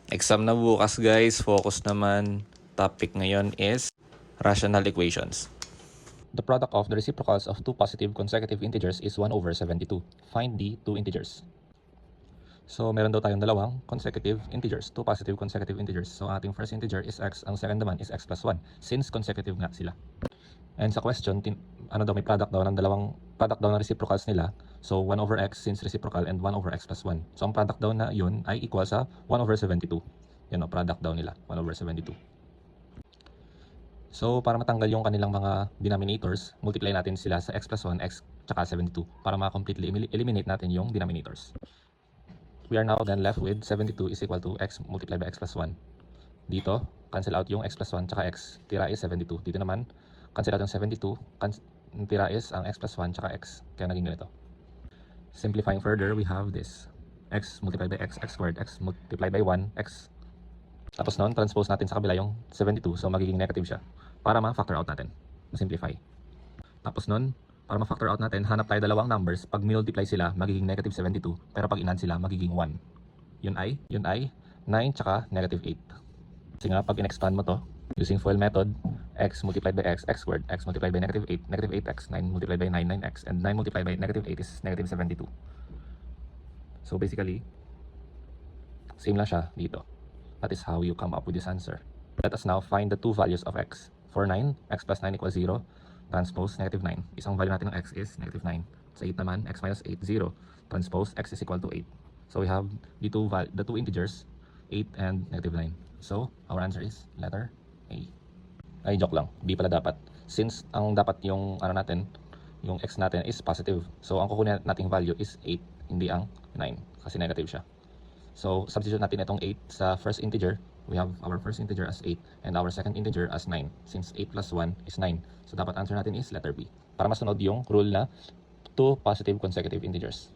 Exam na bukas guys, focus naman. Topic ngayon is rational equations. The product of the reciprocals of two positive consecutive integers is 1 over 72. Find the two integers. So, meron daw tayong dalawang consecutive integers, two positive consecutive integers. So, ating first integer is x, ang second naman is x plus 1, since consecutive nga sila. And sa question, may product daw ng reciprocals nila. So, 1 over x since reciprocal and 1 over x plus 1. So, ang product daw na yun ay equal sa 1 over 72. Yan o, product daw nila, 1 over 72. So, para matanggal yung kanilang mga denominators, multiply natin sila sa x plus 1, x, tsaka 72 para ma-completely eliminate natin yung denominators. We are now then left with 72 is equal to x multiplied by x plus 1. Dito, cancel out yung x plus 1 tsaka x. Tira is 72. Dito naman, cancel out yung 72. Tira is ang x plus 1 tsaka x. Kaya naging ganito. Simplifying further, we have this. X multiplied by x, x squared, x multiplied by 1, x. Tapos noon, transpose natin sa kabila yung 72. So, magiging negative siya. Para ma-factor out natin. Ma-simplify. Tapos noon, para ma-factor out natin, hanap tayo dalawang numbers. Pag multiply sila, magiging negative 72. Pero pag inan sila, magiging 1. Yun ay 9 tsaka negative 8. Kasi nga, pag in-expand mo to, using FOIL method, x multiplied by x, x squared, x multiplied by negative 8, negative 8x, 9 multiplied by 9, 9x, and 9 multiplied by negative 8 is negative 72. So basically, same lang siya dito. That is how you come up with this answer. Let us now find the two values of x. For 9, x plus 9 equals 0. Transpose negative 9. Isang value natin ng x is negative 9. Sa 8 naman, x minus 8, 0. Transpose x is equal to 8. So we have the two integers, 8 and negative 9. So our answer is letter A. Ay, joke lang. B pala dapat. Since ang dapat yung yung x natin is positive. So ang kukunin nating value is 8, hindi ang 9 kasi negative siya. So substitute natin itong 8 sa first integer. We have our first integer as 8 and our second integer as 9. Since 8 plus 1 is 9. So dapat answer natin is letter B. Para masunod yung rule na two positive consecutive integers.